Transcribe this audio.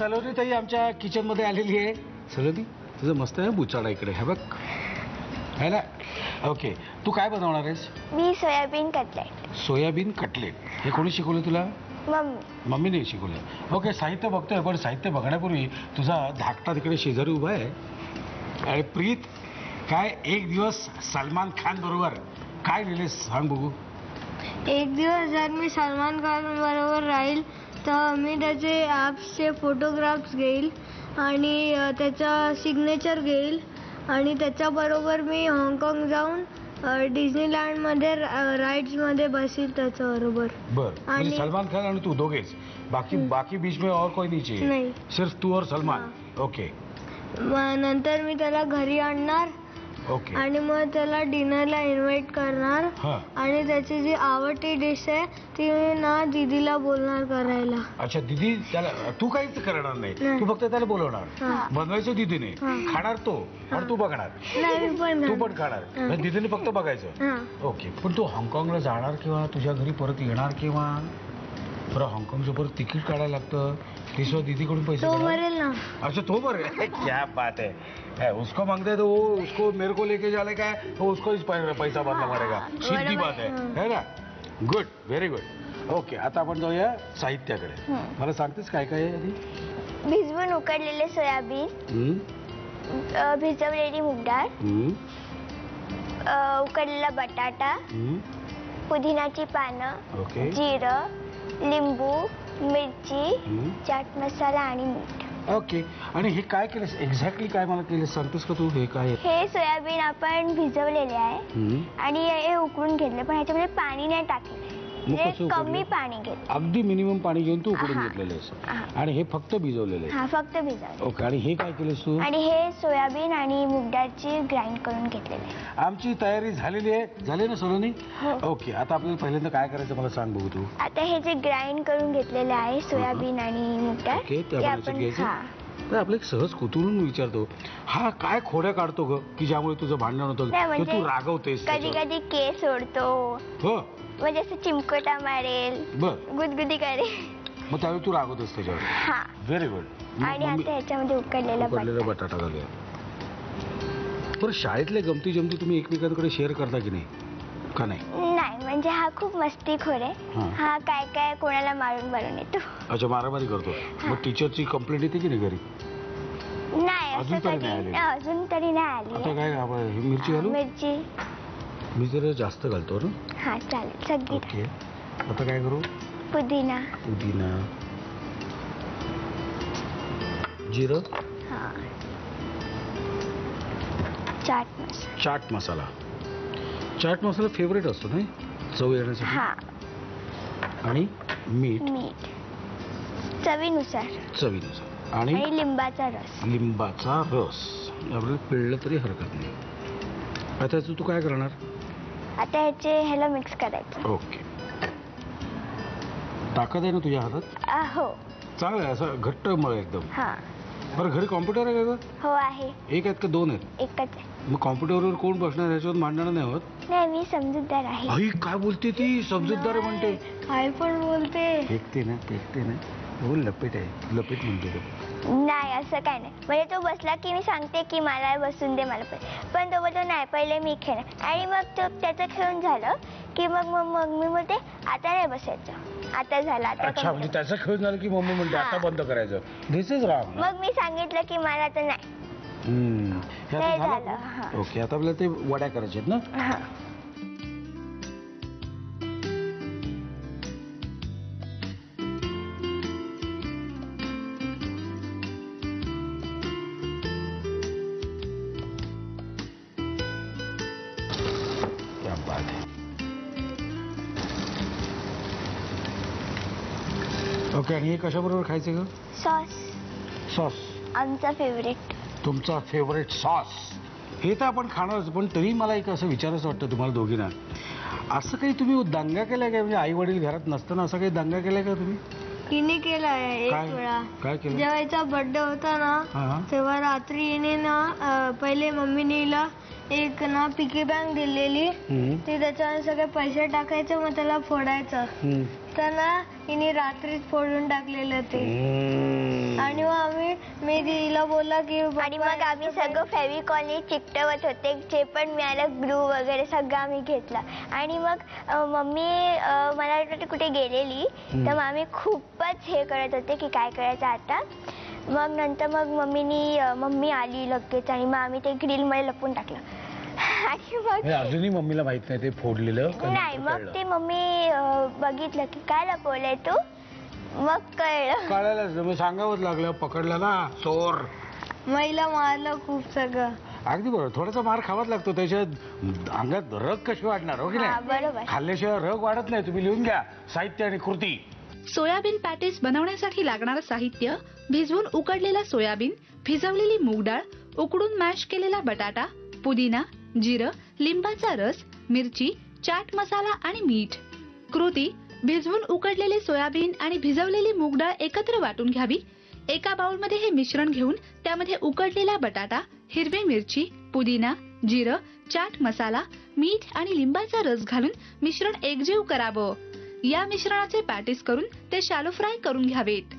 सलोनी ताई आमच्या किचन मध्ये आलेली आहे. सलोनी तुझं मस्त आहे बुचाडा इकडे हे बघ है ना. ओके तू काय बनवणार आहेस? मी सोयाबीन कटलेट. Soybean cutlet. हे कोणी शिकवलं तुला? मम्मी. मम्मीने शिकवलं. ओके साहित्य बघतोय पण साहित्य बघण्यापूर्वी तुझा धाकटा तिकडे शेजारी उभा आहे. अरे प्रीत काय एक दिवस सलमान खान बरोबर काय लिहिलेस सांग बघू. एक दिवस जर मी सलमान खान बरोबर राहील तर मी त्याचे ॲप्सचे फोटोग्राफ्स घेईल आणि त्याचा सिग्नेचर घेईल आणि त्याच्याबरोबर मी हाँगकाँग जाऊन डिझनीलँडमध्ये राईड्समध्ये बसील त्याच्याबरोबर. बर म्हणजे सलमान खान आणि तू दोघेच बाकी बीच में और कोई नहीं चाहिए? नाही. सिर्फ तू और सलमान. ओके. नंतर मी त्याला घरी आणणार. ओके. आणि मग त्याला डिनरला इन्व्हाइट करणार आणि त्याची जी आवडती डिश आहे ती ना दीदीला बोलणार करायला. अच्छा दीदी त्याला तू काहीच करणार नाही तू फक्त त्याला बोलवणार बनवायचं दीदीने खाणार तो आणि तू बघणार. तू पण खाणार दीदीने फक्त बघायचं. ओके पण तू हाँगकाँगला जाणार किंवा तुझ्या घरी परत येणार किंवा बरं हाँगकाँगचं परत तिकीट काढायला लागतं त्याशिवाय दीदीकडून पैसे भरेल ना. अच्छा तो भरेल. क्या बात है. उसको मांगते तो वो उसको मेरे को लेके जाने का है तो उसको ही पैसा भरना पड़ेगा. सीधी बात है ना. Good very good. ओके आता आपण जाऊया साहित्याकडे. मला सांगतेस काय काय आहे आधी? भिजवून उकडलेले सोयाबीन, भिजवलेली मूग डाळ, उकडलेला बटाटा, पुदिनाची पानं, जिरं, लिंबू, मिरची, चाट मसाला आणि मीठ. ओके आणि हे काय केलंस एक्झॅक्टली काय मला केलंस सांगतेस का तू? हे काय? हे सोयाबीन आपण भिजवलेले आहे आणि हे उकडून घेतले पण ह्याच्यामध्ये पाणी नाही टाकले. कमी पाणी घेतलं. अगदी मिनिमम पाणी घेऊन तू उकडून घेतलेलं आहेस आणि हे फक्त भिजवलेलं आहे? फक्त भिजवले. ओके आणि हे काय केलंस तू? आणि हे सोयाबीन आणि मूग डाळची ग्राइंड करून घेतलेले आहे. आमची तयारी झालेली आहे. झाली ना सलोनी? ओके आता आपल्याला पहिल्यांदा काय करायचं मला सांग बघू तू. आता हे जे ग्राइंड करून घेतलेले आहे सोयाबीन आणि मूग डाळ ते आपण तर आपलं एक सहज कुतूहल विचारतो हा काय खोड्या काढतो ग की ज्यामुळे तुझं भांडण होतं तू रागवतेस? कधी कधी केस सोडतो. हो म्हणजे असं चिमकोटा मारेल गुदगुदी करेल मग त्यावेळी तू रागवतेस त्याच्यावर. Very good. आणि आता ह्याच्यामध्ये उकडलेला बटाटा घालूया. बरं शाळेतले गमती जमती तुम्ही एकमेकांकडे शेअर करता की नाही का? नाही नाही म्हणजे हा खूप मस्तीखोर आहे. हा काय काय कोणाला मारून येतो. अच्छा मारामारी करतो. मग टीचरची कंप्लेंट येते की नाही घरी? नाही अजून तरी नाही आली. आता काय मिरची घालू? मिरची मी जरा जास्त घालतो ना. हा चालेल सगळी. ओके आता काय करू? पुदिना, जिरं, चाट मसाला. चाट मसाला फेवरेट असतो नाही चव येण्यासाठी. आणि मीठ चवीनुसार आणि लिंबाचा रस आपल्याला पिळलं तरी हरकत नाही. आता तू काय करणार? आता ह्याला मिक्स करायचं. ओके ताकद आहे ना तुझ्या हातात? हो चांगलं आहे असं घट्ट मळ एकदम. बरं घरी कॉम्प्युटर आहे का? हो आहे. एक आहेत का दोन आहेत? एकच आहे. मग कॉम्प्युटरवर कोण बसणार याच्यावर भांडणं नाही होत? नाही मी समजूतदार आहे. आई काय बोलते ती समजूतदार म्हणते? काय पण बोलते. फेकते ना हो लपेट आहे लपेट म्हणते तो. नाही असं काय नाही म्हणजे तो बसला की मी सांगते की मला बसून दे मला पण तो बोलतो नाही पहिले मी खेळणार आणि मग तो त्याचं खेळून झालं की मग मी बोलते आता नाही बसायचं आता झालं आता. अच्छा म्हणजे त्याचं खेळून झालं की मम्मी म्हणते आता बंद करायचं. दिस इज रॉंग. मग मी सांगितलं की मला तर नाही. ओके आता आपल्याला ते वड्या करायच्या आहेत ना. ओके आणि हे कशाबरोबर खायचं ग? सॉस. आमचा फेवरेट. तुमचा फेवरेट सॉस. हे तर आपण खाणारच पण तरी मला एक असं विचारायचं वाटतं तुम्हाला दोघींना असं काही तुम्ही दंगा केलाय का? म्हणजे आई वडील घरात नसताना असं काही दंगा केलाय का तुम्ही? हिने केलाय एक वेळा. काय केलं? जेव्हा याचा बर्थडे होता ना तेव्हा रात्री हिने ना पहिले मम्मीने हिला एक ना पिकी बँक दिलेली, ती त्याच्यावर सगळे पैसे टाकायचे, मग त्याला फोडायचं. तर ना हिने रात्रीच फोडून टाकलेलं ते. आणि मग मी तिला बोलला की आणि मग आम्ही सगळं फेविकॉलने चिकटवत होते, जे पण मिळालं ग्लू वगैरे सगळं आम्ही घेतलं. आणि मग मम्मी मला वाटतं कुठे गेलेली, तर मग आम्ही खूपच हे करत होते की काय करायचं आता. मग नंतर मग मम्मी आली लगेच आणि मग आम्ही ते ग्रिल मध्ये लपून टाकलं. आणि मग अजूनही मम्मीला माहित नाही ते फोडलेलं नाही, मग ते मम्मी बघितलं की काय लपवलंय तू, मग कळायला मग सांगावंच लागलं, पकडलं ना चोर. महिला मारलं खूप सगळं. अगदी बरोबर, थोडासा मार खावाच लागतो, त्याच्या अंगात रग कशी वाढणार हो की नाही? बरोबर. खाल्ल्याशिवाय रग वाढत नाही. तुम्ही लिहून घ्या साहित्य आणि कृती. सोयाबीन पॅटीस बनवण्यासाठी लागणारं साहित्य: भिजवून उकडलेला सोयाबीन, भिजवलेली मूग डाळ, उकडून मॅश केलेला बटाटा, पुदिना, जिरं, लिंबाचा रस, मिरची, चाट मसाला आणि मीठ. कृती: भिजवून उकडलेले सोयाबीन आणि भिजवलेली मूग डाळ एकत्र वाटून घ्यावी. एका बाउलमध्ये हे मिश्रण घेऊन त्यामध्ये उकडलेला बटाटा, हिरवी मिरची, पुदिना, जिरं, चाट मसाला, मीठ आणि लिंबाचा रस घालून मिश्रण एकजीव करावं. या मिश्रणाचे पॅटीस करून ते शॅलो फ्राय करून घ्यावेत.